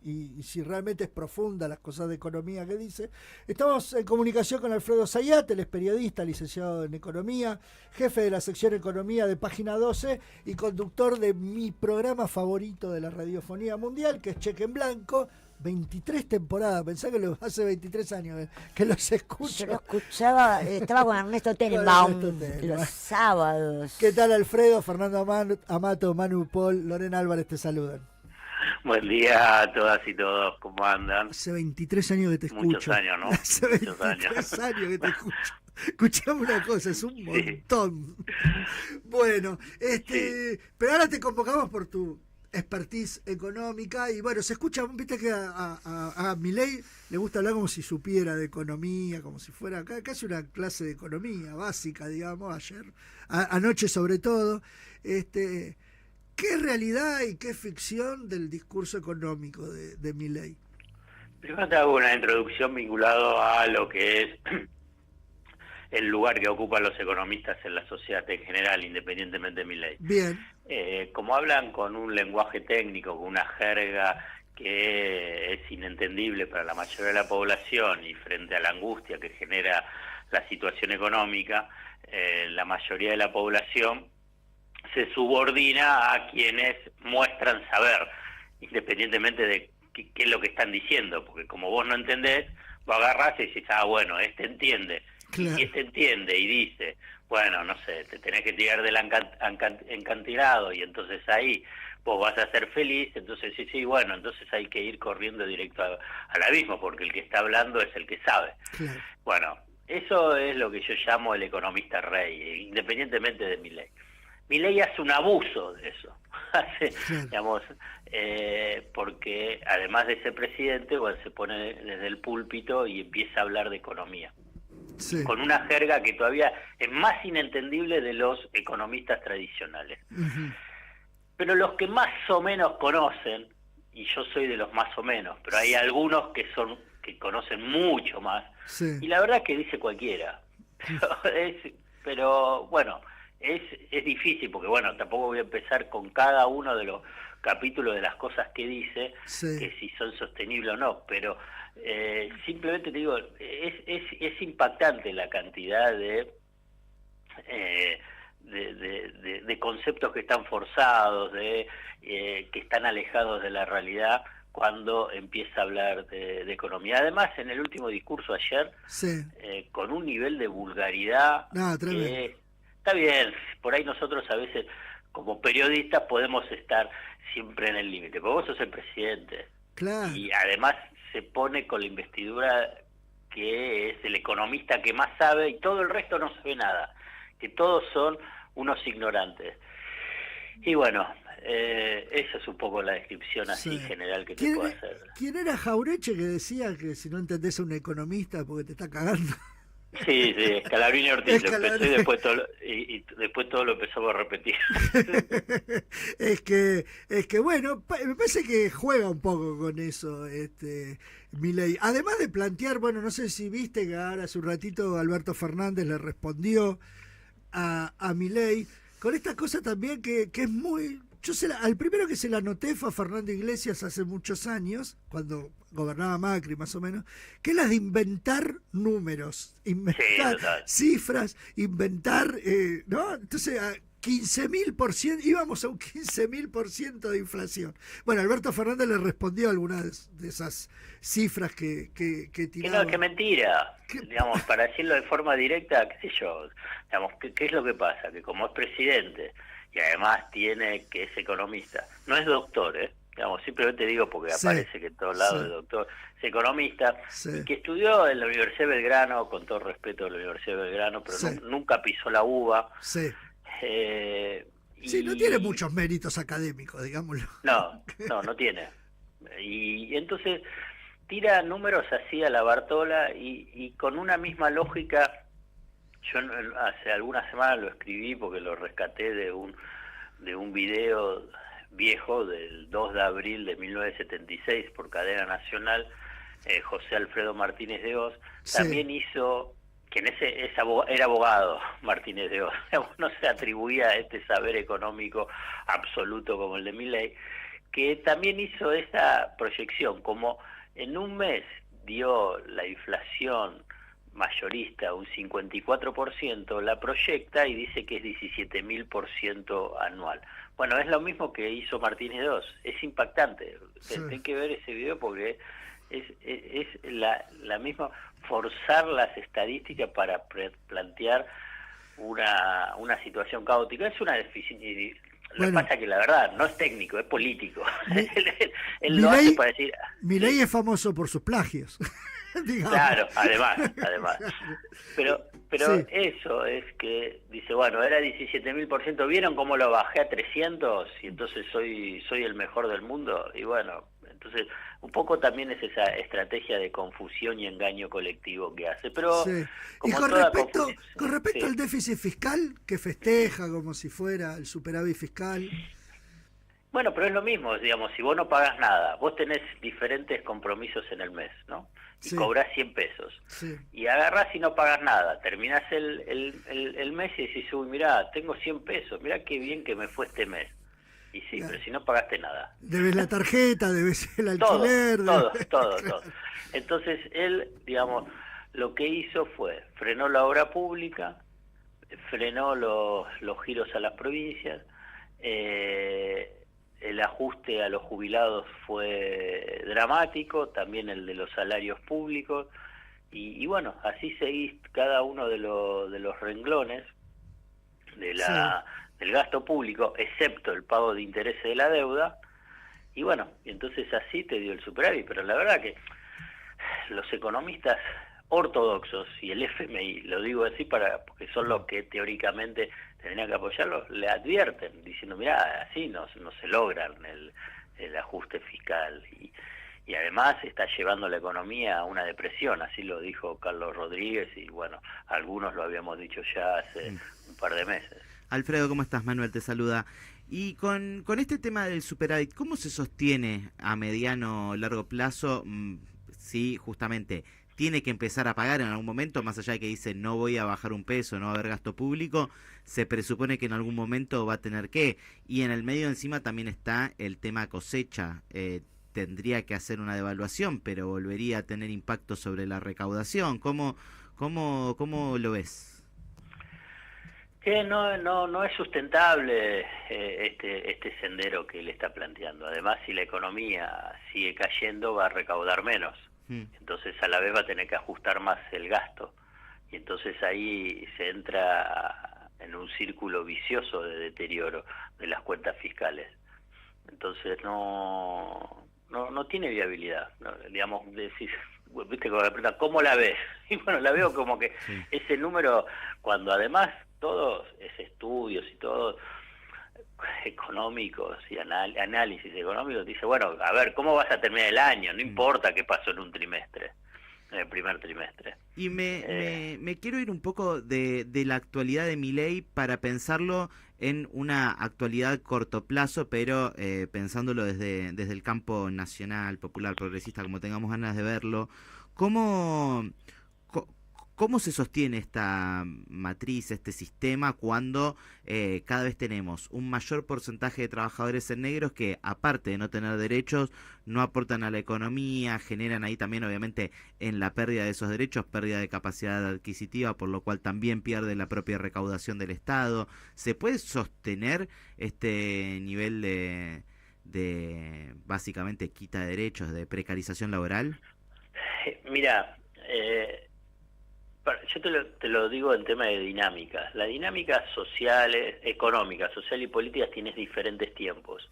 y si realmente es profunda las cosas de economía que dice. Estamos en comunicación con Alfredo Zayat, él es periodista, licenciado en Economía, jefe de la sección Economía de Página 12 y conductor de mi programa favorito de la radiofonía mundial, que es Cheque en Blanco. 23 temporadas, pensá que hace 23 años que los escucho. Yo lo escuchaba, estaba con Ernesto Tenenbaum los sábados. ¿Qué tal, Alfredo? Fernando Amato, Manu Paul, Lorena Álvarez te saludan. Buen día a todas y todos, ¿cómo andan? Hace 23 años que te escucho. Muchos años, ¿no? Hace 23 años que te escucho. Escuchame una cosa, es un montón. Bueno, Sí. pero ahora te convocamos por tu expertise económica y bueno, se escucha, viste que a Milei le gusta hablar como si supiera de economía, como si fuera casi una clase de economía básica, digamos, anoche sobre todo. ¿Qué es realidad y qué ficción del discurso económico de Milei? Primero te hago una introducción vinculado a lo que es el lugar que ocupan los economistas en la sociedad en general, independientemente de Milei. Bien. Como hablan con un lenguaje técnico, con una jerga que es inentendible para la mayoría de la población y frente a la angustia que genera la situación económica, la mayoría de la población se subordina a quienes muestran saber, independientemente de qué es lo que están diciendo, porque como vos no entendés, vos agarrás y decís, bueno, este entiende. Claro. Y este entiende y dice, bueno, no sé, te tenés que tirar del encantilado y entonces ahí vos vas a ser feliz, entonces sí, bueno, entonces hay que ir corriendo directo al abismo, porque el que está hablando es el que sabe. Claro. Bueno, eso es lo que yo llamo el economista rey, independientemente de Milei. Milei hace un abuso de eso, digamos, porque además de ser presidente, bueno, se pone desde el púlpito y empieza a hablar de economía. Sí. Con una jerga que todavía es más inentendible de los economistas tradicionales. Uh-huh. Pero los que más o menos conocen, y yo soy de los más o menos, pero hay algunos que conocen mucho más, sí. Y la verdad es que dice cualquiera. Pero bueno, es difícil, porque bueno, tampoco voy a empezar con cada uno de los capítulos de las cosas que dice, sí. Que si son sostenibles o no, pero simplemente te digo, es impactante la cantidad de conceptos que están forzados, que están alejados de la realidad cuando empieza a hablar de economía. Además, en el último discurso ayer, sí. Con un nivel de vulgaridad que está bien, por ahí nosotros a veces como periodistas podemos estar siempre en el límite, pero vos sos el presidente. Claro. Y además se pone con la investidura que es el economista que más sabe y todo el resto no sabe nada, que todos son unos ignorantes. Y bueno, esa es un poco la descripción así general que te puedo hacer. ¿Quién era Jaureche que decía que si no entendés a un economista porque te está cagando? Sí, Scalabrini Ortiz lo empezó y después todo lo empezamos a repetir. es que bueno, me parece que juega un poco con eso Milei. Además de plantear, bueno, no sé si viste que ahora hace un ratito Alberto Fernández le respondió a Milei con esta cosa también que es muy... al primero que se la noté fue a Fernando Iglesias hace muchos años, cuando gobernaba Macri más o menos, que es la de inventar números, inventar cifras, inventar, ¿no? Entonces a 15.000%, íbamos a un 15.000% de inflación. Bueno, Alberto Fernández le respondió a algunas de esas cifras que tiraba. Que mentira, digamos, para decirlo de forma directa, qué sé yo, digamos, ¿qué es lo que pasa? Que como es presidente y además que es economista, no es doctor, digamos, simplemente digo porque aparece que en todos lados es doctor, es economista, y que estudió en la Universidad de Belgrano, con todo respeto a la Universidad de Belgrano, pero nunca pisó la uva. Sí, no tiene muchos méritos académicos, digámoslo. No tiene. Y entonces tira números así a la Bartola y con una misma lógica. Yo hace algunas semanas lo escribí porque lo rescaté de un video viejo del 2 de abril de 1976 por Cadena Nacional, José Alfredo Martínez de Hoz, también hizo, que era abogado Martínez de Hoz, no se atribuía a este saber económico absoluto como el de Milei, que también hizo esa proyección, como en un mes dio la inflación mayorista un 54%, la proyecta y dice que es 17.000% anual. Bueno, es lo mismo que hizo Martínez II, es impactante. Sí. Tienen que ver ese video porque es la misma, forzar las estadísticas para plantear una situación caótica. Es una deficiencia. Lo que pasa es que la verdad no es técnico, es político. Él lo hace para decir... Milei es famoso por sus plagios. Claro, además. Pero sí, eso es que dice, bueno, era 17.000%, ¿vieron cómo lo bajé a 300? Y entonces soy el mejor del mundo. Y bueno, entonces un poco también es esa estrategia de confusión y engaño colectivo que hace. Pero sí. como y con toda respecto al déficit fiscal, que festeja como si fuera el superávit fiscal... Bueno, pero es lo mismo, digamos, si vos no pagás nada, vos tenés diferentes compromisos en el mes, ¿no? Y cobrás 100 pesos. Sí. Y agarrás y no pagas nada. Terminás el mes y decís, uy, mirá, tengo 100 pesos, mirá qué bien que me fue este mes. Y sí, claro, pero si no pagaste nada. Debes la tarjeta, debes el alquiler. Todo. Entonces él, digamos, lo que hizo fue, frenó la obra pública, frenó los giros a las provincias, el ajuste a los jubilados fue dramático, también el de los salarios públicos, y bueno, así seguís cada uno de los renglones del gasto público, excepto el pago de intereses de la deuda, y bueno, entonces así te dio el superávit. Pero la verdad que los economistas ortodoxos y el FMI, lo digo así porque son los que teóricamente tendrían que apoyarlo, le advierten diciendo, mirá, así no se logran el ajuste fiscal, y además está llevando la economía a una depresión. Así lo dijo Carlos Rodríguez, y bueno, algunos lo habíamos dicho ya hace un par de meses. Alfredo, ¿cómo estás? Manuel te saluda. Y con este tema del superávit, ¿cómo se sostiene a mediano o largo plazo? Sí, justamente tiene que empezar a pagar en algún momento, más allá de que dice no voy a bajar un peso, no va a haber gasto público, se presupone que en algún momento va a tener que, y en el medio encima también está el tema cosecha, tendría que hacer una devaluación, pero volvería a tener impacto sobre la recaudación. ¿Cómo lo ves? Que no es sustentable este sendero que él está planteando. Además, si la economía sigue cayendo, va a recaudar menos. Entonces a la vez va a tener que ajustar más el gasto, y entonces ahí se entra en un círculo vicioso de deterioro de las cuentas fiscales. Entonces no tiene viabilidad, ¿no? Digamos, decís, viste, cuando me preguntan ¿cómo la ves? Y bueno, la veo como que ese número, cuando además todos estudios y todo económicos y análisis económicos, dice, bueno, a ver, ¿cómo vas a terminar el año? No importa qué pasó en un trimestre, en el primer trimestre. Y me quiero ir un poco de la actualidad de Milei para pensarlo en una actualidad corto plazo, pero pensándolo desde el campo nacional, popular, progresista, como tengamos ganas de verlo. ¿Cómo se sostiene esta matriz, este sistema, cuando cada vez tenemos un mayor porcentaje de trabajadores en negros que, aparte de no tener derechos, no aportan a la economía, generan ahí también, obviamente, en la pérdida de esos derechos, pérdida de capacidad adquisitiva, por lo cual también pierde la propia recaudación del Estado? ¿Se puede sostener este nivel de básicamente quita de derechos, de precarización laboral? Mira, yo te lo digo en tema de dinámicas. Las dinámicas sociales, económicas, social y políticas tienes diferentes tiempos.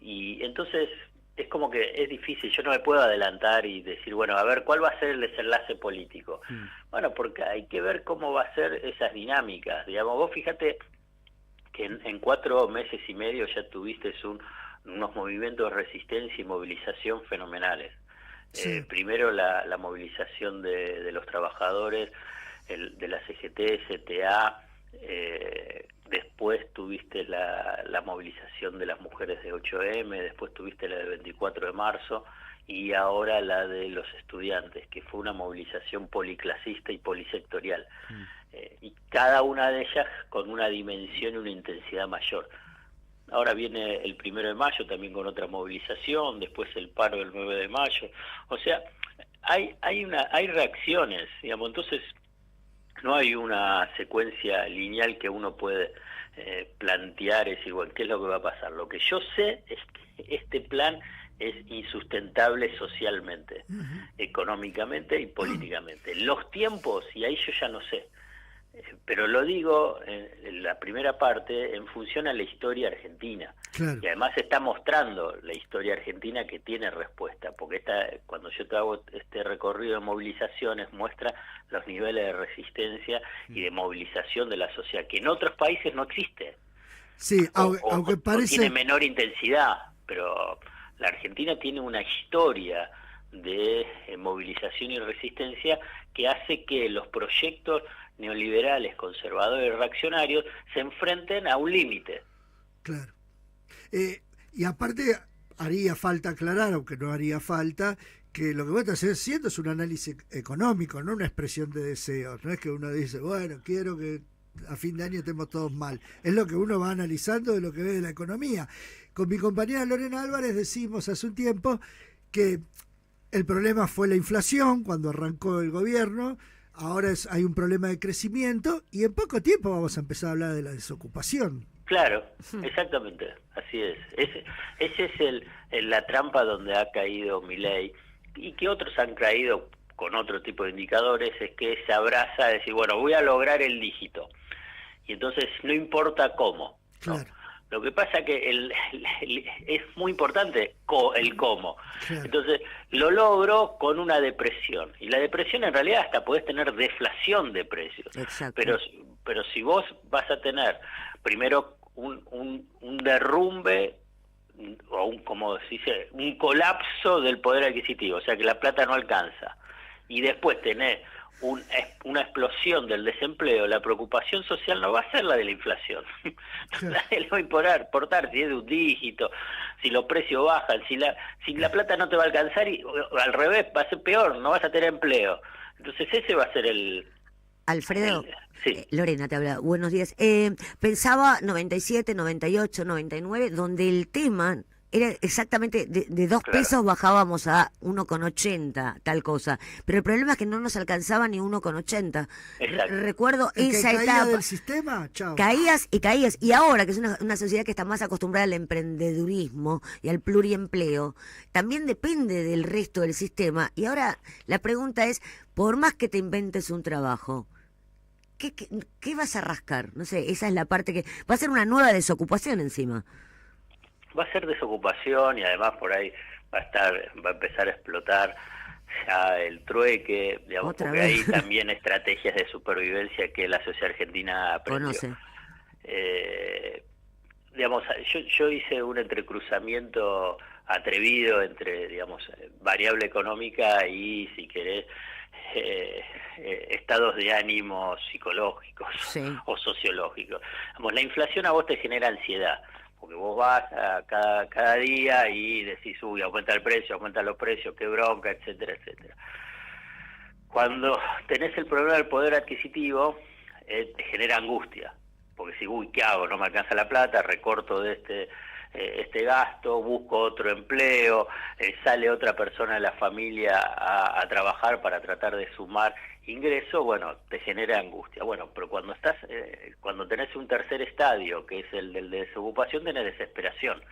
Y entonces es como que es difícil, yo no me puedo adelantar y decir, bueno, a ver, ¿cuál va a ser el desenlace político? Bueno, porque hay que ver cómo va a ser esas dinámicas. Digamos, vos fíjate que en 4 meses y medio ya tuviste unos movimientos de resistencia y movilización fenomenales. Primero la movilización de los trabajadores, de la CGT, CTA, después tuviste la movilización de las mujeres de 8M, después tuviste la del 24 de marzo y ahora la de los estudiantes, que fue una movilización policlasista y polisectorial. Y cada una de ellas con una dimensión y una intensidad mayor. ahora viene el 1 de mayo también con otra movilización, después el paro del 9 de mayo, o sea, hay reacciones, digamos, entonces no hay una secuencia lineal que uno puede plantear, es igual, ¿qué es lo que va a pasar? Lo que yo sé es que este plan es insustentable socialmente, económicamente y políticamente. Los tiempos, y ahí yo ya no sé, pero lo digo en la primera parte en función a la historia argentina. Claro. Y además está mostrando la historia argentina que tiene respuesta, porque cuando yo te hago este recorrido de movilizaciones muestra los niveles de resistencia y de movilización de la sociedad, que en otros países no existe. Sí, aunque parece... O tiene menor intensidad, pero la Argentina tiene una historia de movilización y resistencia que hace que los proyectos neoliberales, conservadores, reaccionarios se enfrenten a un límite. Claro. Y aparte haría falta aclarar, aunque no haría falta, que lo que vos estás haciendo es un análisis económico, no una expresión de deseos. No es que uno dice, bueno, quiero que a fin de año estemos todos mal. Es lo que uno va analizando de lo que ve de la economía. Con mi compañera Lorena Álvarez decimos hace un tiempo que el problema fue la inflación cuando arrancó el gobierno. Ahora hay un problema de crecimiento y en poco tiempo vamos a empezar a hablar de la desocupación. Claro, exactamente, así es. Ese es la trampa donde ha caído Milei y que otros han caído con otro tipo de indicadores, es que se abraza a decir, bueno, voy a lograr el dígito. Y entonces no importa cómo. Claro. ¿No? Lo que pasa que es muy importante el cómo. Claro. Entonces, lo logro con una depresión. Y la depresión en realidad hasta podés tener deflación de precios. Exacto. Pero si vos vas a tener primero un derrumbe, o como se dice, un colapso del poder adquisitivo, o sea que la plata no alcanza, y después tenés una explosión del desempleo, la preocupación social no va a ser la de la inflación. Nadie le va a importar si es de un dígito, si los precios bajan, si la plata no te va a alcanzar, y al revés, va a ser peor, no vas a tener empleo. Entonces ese va a ser Alfredo, sí. Lorena te habla, buenos días. Pensaba 97, 98, 99, donde el tema era exactamente de 2 Claro. pesos bajábamos a 1,80, tal cosa. Pero el problema es que no nos alcanzaba ni 1,80. Exacto. Recuerdo El que esa caía etapa. del sistema, chao. Caías y caías. Y ahora, que es una sociedad que está más acostumbrada al emprendedurismo y al pluriempleo, también depende del resto del sistema. Y ahora la pregunta es, por más que te inventes un trabajo, ¿qué vas a rascar? No sé, esa es la parte que... Va a ser una nueva desocupación encima. Va a ser desocupación y además por ahí va a empezar a explotar ya el trueque, digamos, Otra porque vez. hay también estrategias de supervivencia que la sociedad argentina aprendió. Conoce. Digamos, yo hice un entrecruzamiento atrevido entre, digamos, variable económica y, si querés, estados de ánimo psicológicos, Sí. o sociológicos. Digamos, la inflación a vos te genera ansiedad, porque vos vas a cada día y decís, uy, aumenta el precio, aumentan los precios, qué bronca, etcétera, etcétera. Cuando tenés el problema del poder adquisitivo, te genera angustia, porque si, uy, ¿qué hago? No me alcanza la plata, recorto de este gasto, busco otro empleo, sale otra persona de la familia a trabajar para tratar de sumar ingreso, bueno, te genera angustia. Bueno, pero cuando tenés un tercer estadio, que es el del de desocupación, tenés desesperación.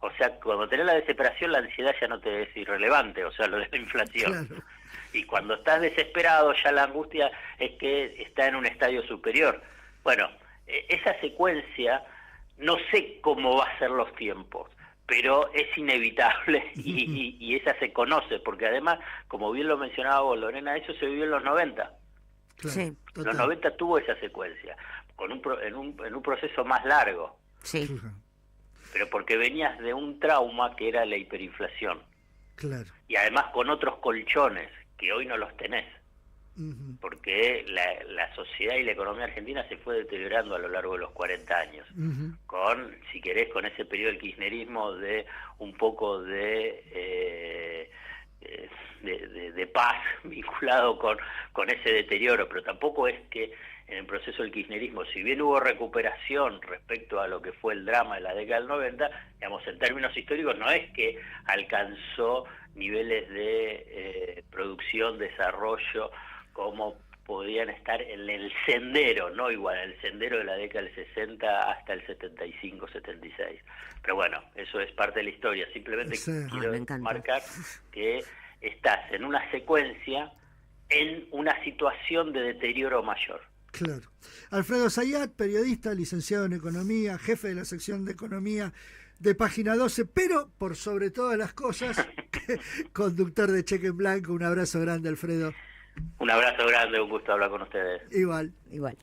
O sea, cuando tenés la desesperación, la ansiedad ya no te es irrelevante, o sea, lo de la inflación. Claro. Y cuando estás desesperado, ya la angustia es que está en un estadio superior. Bueno, esa secuencia, no sé cómo va a ser los tiempos, pero es inevitable y esa se conoce, porque además, como bien lo mencionaba vos, Lorena, eso se vivió en los 90. Claro, Sí. total. Los 90 tuvo esa secuencia, en un proceso más largo, Sí. pero porque venías de un trauma que era la hiperinflación, Claro. y además con otros colchones que hoy no los tenés, Ujú. porque la sociedad y la economía argentina se fue deteriorando a lo largo de los 40 años. Ujú. Con, si querés, con ese periodo del kirchnerismo de un poco de de paz vinculado con ese deterioro, pero tampoco es que en el proceso del kirchnerismo, si bien hubo recuperación respecto a lo que fue el drama de la década del 90, digamos, en términos históricos no es que alcanzó niveles de producción, desarrollo, como podían estar en el sendero, no igual, el sendero de la década del 60 hasta el 75, 76. Pero bueno, eso es parte de la historia. Simplemente Sí. quiero me encanta. marcar que estás en una secuencia, en una situación de deterioro mayor. Claro. Alfredo Zayat, periodista, licenciado en Economía, jefe de la sección de Economía de Página 12, pero por sobre todas las cosas, conductor de Cheque en Blanco. Un abrazo grande, Alfredo. Un abrazo grande, un gusto hablar con ustedes. Igual. Igual.